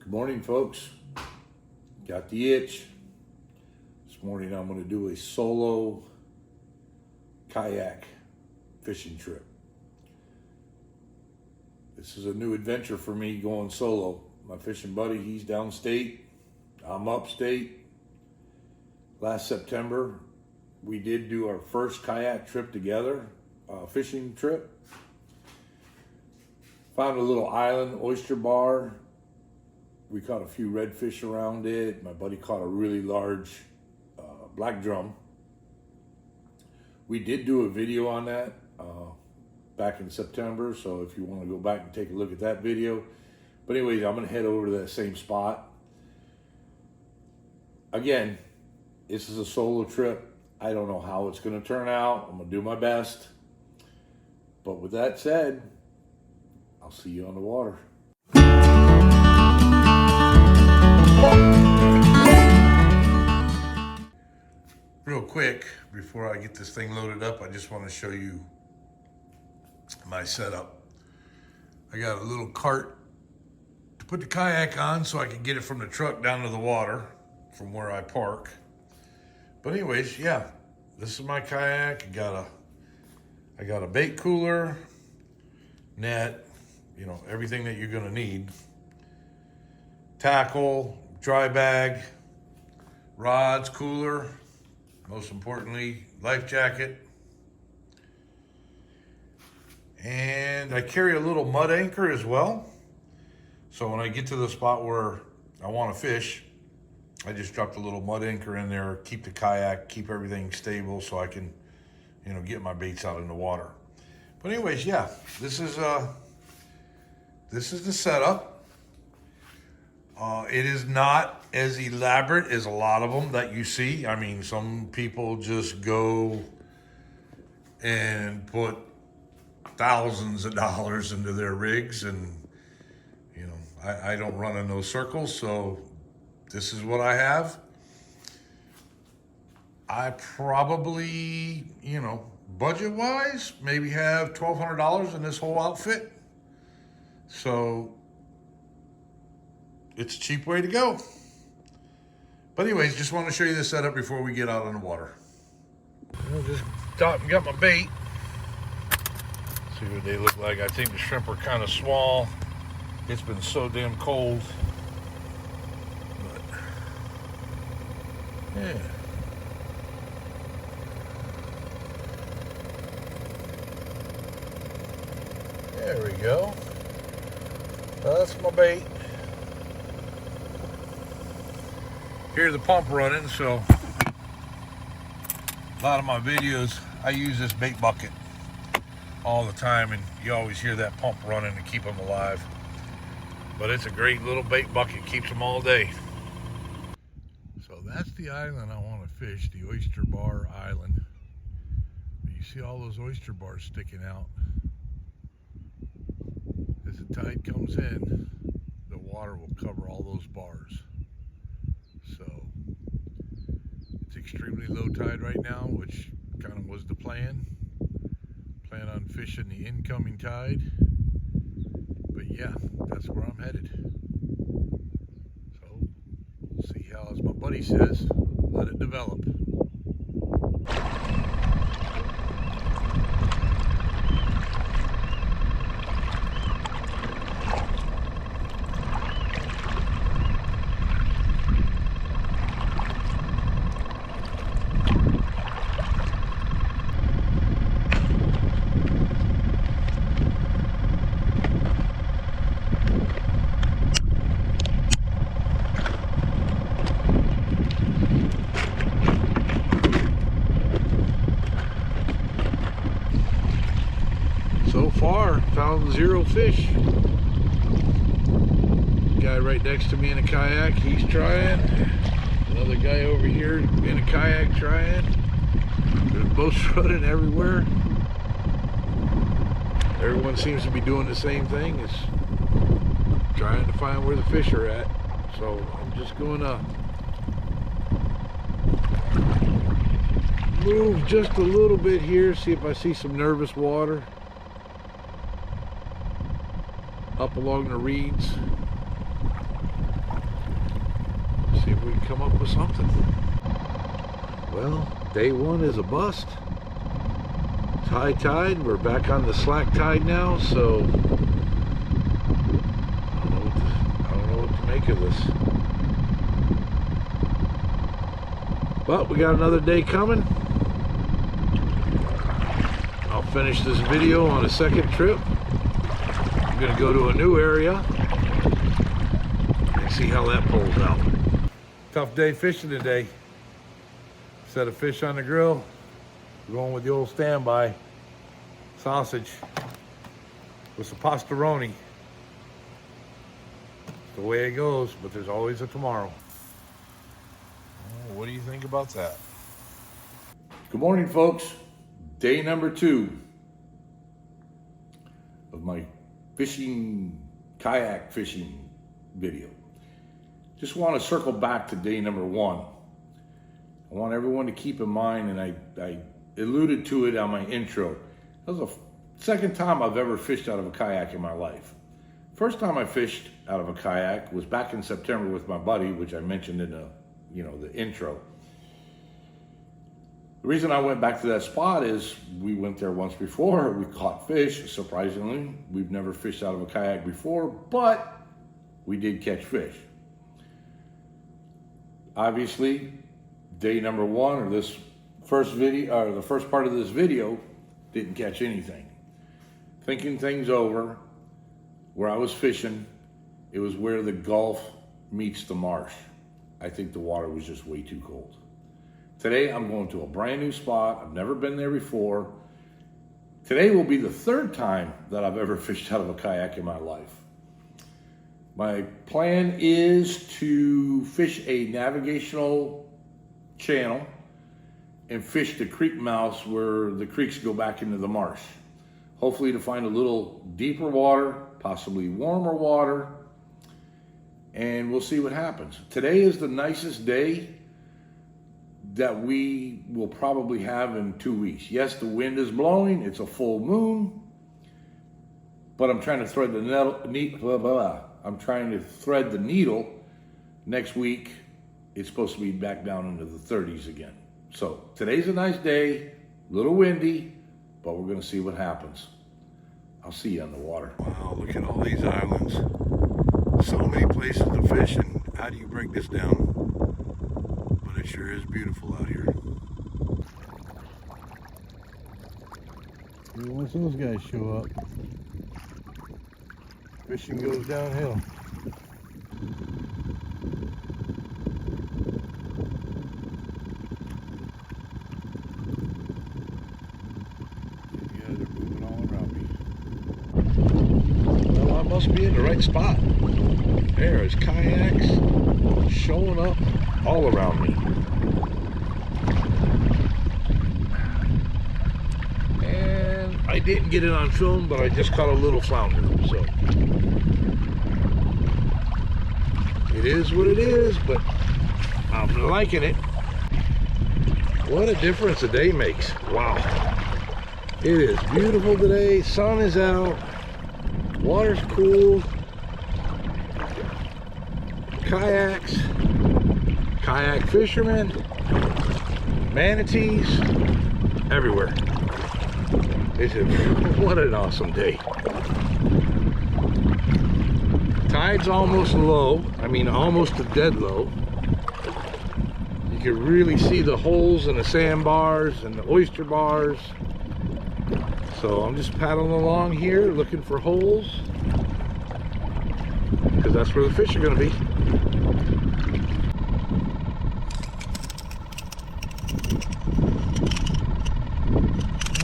Good morning, folks. Got the itch. This morning I'm going to do a solo kayak fishing trip. This is a new adventure for me, going solo. My fishing buddy, he's downstate. I'm upstate. Last September, we did do our first kayak trip together, fishing trip. Found a little island oyster bar. We caught a few redfish around it. My buddy caught a really large black drum. We did do a video on that back in September, so if you want to go back and take a look at that video. But anyways, I'm going to head over to that same spot. Again, this is a solo trip. I don't know how it's going to turn out. I'm going to do my best. But with that said, I'll see you on the water. Real quick, before I get this thing loaded up, I just want to show you my setup. I got a little cart to put the kayak on so I can get it from the truck down to the water from where I park. But anyways, yeah, this is my kayak. I got a bait cooler, net, you know, everything that you're gonna need. Tackle, dry bag, rods, cooler, most importantly, life jacket. And I carry a little mud anchor as well. So when I get to the spot where I want to fish, I just drop the little mud anchor in there, keep the kayak, keep everything stable so I can, you know, get my baits out in the water. But anyways, yeah, this is the setup. It is not as elaborate as a lot of them that you see. I mean, some people just go and put thousands of dollars into their rigs, and you know, I don't run in those circles, so this is what I have. I probably, you know, budget-wise, maybe have $1,200 in this whole outfit. So it's a cheap way to go. But anyways, just want to show you the setup before we get out on the water. I just stopped and got my bait. See what they look like. I think the shrimp are kind of small. It's been so damn cold. But yeah. There we go. That's my bait. Here's the pump running, so a lot of my videos, I use this bait bucket all the time, and you always hear that pump running to keep them alive. But it's a great little bait bucket, keeps them all day. So that's the island I want to fish, the Oyster Bar Island. You see all those oyster bars sticking out. As the tide comes in, the water will cover all those bars. So it's extremely low tide right now, which kind of was the plan. Plan on fishing the incoming tide. But yeah, that's where I'm headed. So we'll see how, as my buddy says, let it develop. So far, found 0 fish. Guy right next to me in a kayak, he's trying. Another guy over here in a kayak trying. There's boats running everywhere. Everyone seems to be doing the same thing. It's trying to find where the fish are at. So I'm just going to move just a little bit here, see if I see some nervous water up along the reeds. we can come up with something. Well, day one is a bust. It's high tide. We're back on the slack tide now, so I don't know what to make of this. But we got another day coming. I'll finish this video on a second trip. I'm gonna go to a new area and see how that pulls out. Tough day fishing today. Set a fish on the grill. We're going with the old standby sausage with some pastaroni. It's the way it goes, but there's always a tomorrow. Oh, what do you think about that? Good morning, folks. Day number 2 of my kayak fishing video. Just want to circle back to day number 1. I want everyone to keep in mind, and I alluded to it on my intro. That was the second time I've ever fished out of a kayak in my life. First time I fished out of a kayak was back in September with my buddy, which I mentioned in the intro. The reason I went back to that spot is we went there once before. We caught fish, surprisingly. We've never fished out of a kayak before, but we did catch fish. Obviously, day number 1, or this first video, or the first part of this video, didn't catch anything. Thinking things over, where I was fishing, it was where the Gulf meets the marsh. I think the water was just way too cold. Today, I'm going to a brand new spot. I've never been there before. Today will be the 3rd time that I've ever fished out of a kayak in my life. My plan is to fish a navigational channel and fish the creek mouths where the creeks go back into the marsh. Hopefully to find a little deeper water, possibly warmer water, and we'll see what happens. Today is the nicest day that we will probably have in 2 weeks. Yes, the wind is blowing, it's a full moon, but I'm trying to thread the needle. Next week, it's supposed to be back down into the 30s again. So today's a nice day, a little windy, but we're gonna see what happens. I'll see you on the water. Wow, look at all these islands. So many places to fish, and how do you break this down? But it sure is beautiful out here. Once those guys show up, fishing goes downhill. Must be in the right spot. There is kayaks showing up all around me. And I didn't get it on film, but I just caught a little flounder, so it is what it is, but I'm liking it. What a difference a day makes. Wow. It is beautiful today, sun is out. Water's cool. Kayaks, kayak fishermen, manatees, everywhere. What an awesome day. Tide's almost low. I mean, almost to dead low. You can really see the holes in the sandbars and the oyster bars. So I'm just paddling along here looking for holes, because that's where the fish are going to be.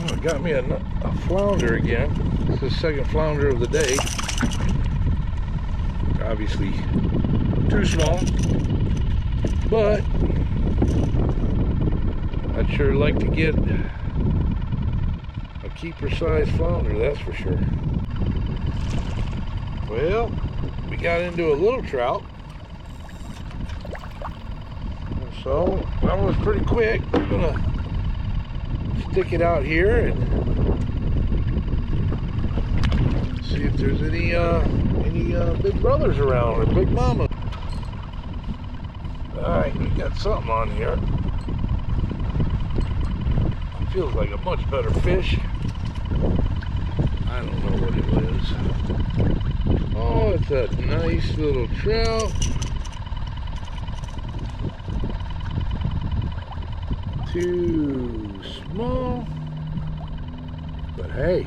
Oh, it got me a flounder again. It's the second flounder of the day. Obviously too small, but I'd sure like to get keeper size flounder, that's for sure. Well, we got into a little trout, so that was pretty quick. I'm gonna stick it out here and see if there's any big brothers around or big mama. Alright, we got something on here. Feels like a much better fish. I don't know what it is. Oh, it's a nice little trout. Too small. But hey,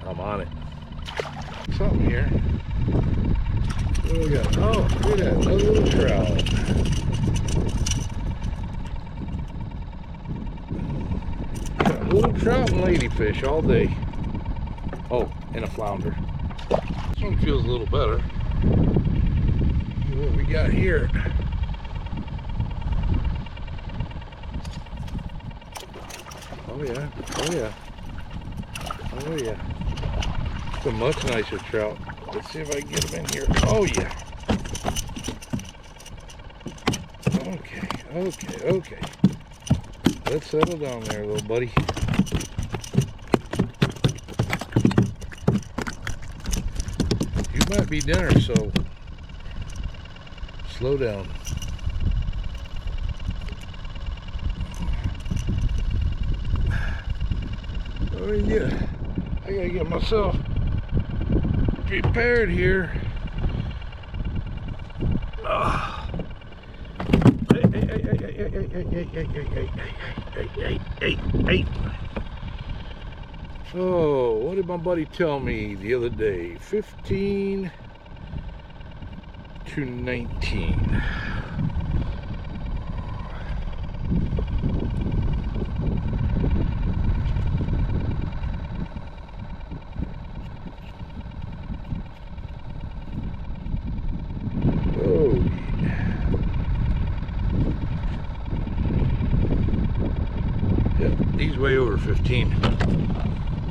I'm on it. Something here. What do we got? Oh, look at that, another little trout. Little trout and ladyfish all day. Oh, and a flounder. This one feels a little better. What we got here? Oh yeah, oh yeah, oh yeah. It's a much nicer trout. Let's see if I can get him in here. Oh yeah. Okay, okay, okay. Let's settle down there, little buddy. You might be dinner, so slow down. Oh yeah, I gotta get myself prepared here. Hey. So, what did my buddy tell me the other day? 15 to 19. He's way over 15.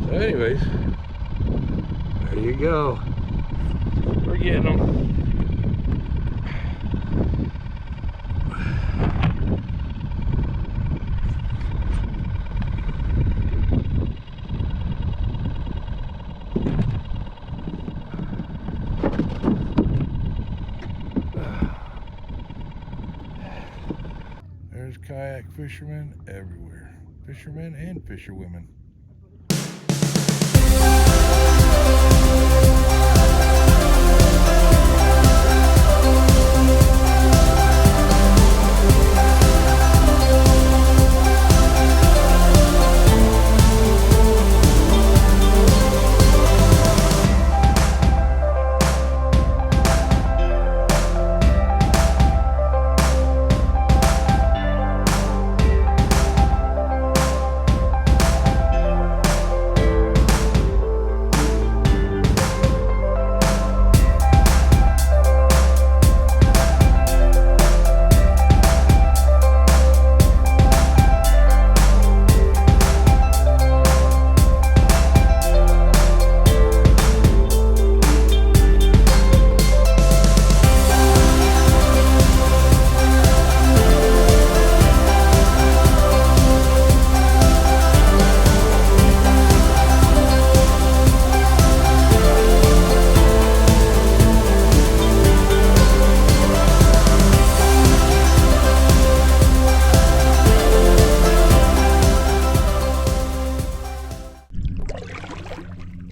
So anyways, there you go. We're getting them. There's kayak fishermen everywhere. Fishermen and fisherwomen.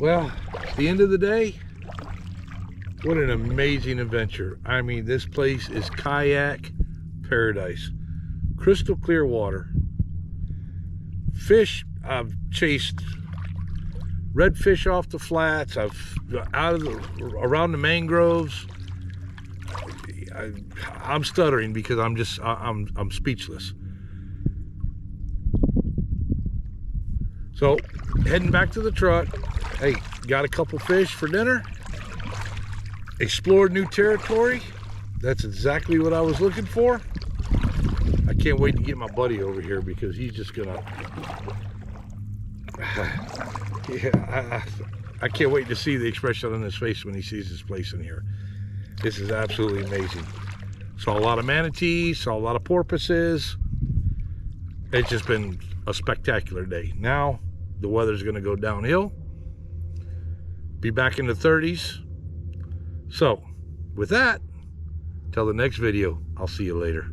Well, at the end of the day, what an amazing adventure. I mean, this place is kayak paradise. Crystal clear water. Fish, I've chased redfish off the flats. I've around the mangroves. I'm stuttering because I'm speechless. So, heading back to the truck. Hey, got a couple fish for dinner. Explored new territory. That's exactly what I was looking for. I can't wait to get my buddy over here because he's just gonna... yeah, I can't wait to see the expression on his face when he sees this place in here. This is absolutely amazing. Saw a lot of manatees, saw a lot of porpoises. It's just been a spectacular day. Now, the weather's gonna go downhill. Be back in the 30s. So, with that, Till the next video, I'll see you later.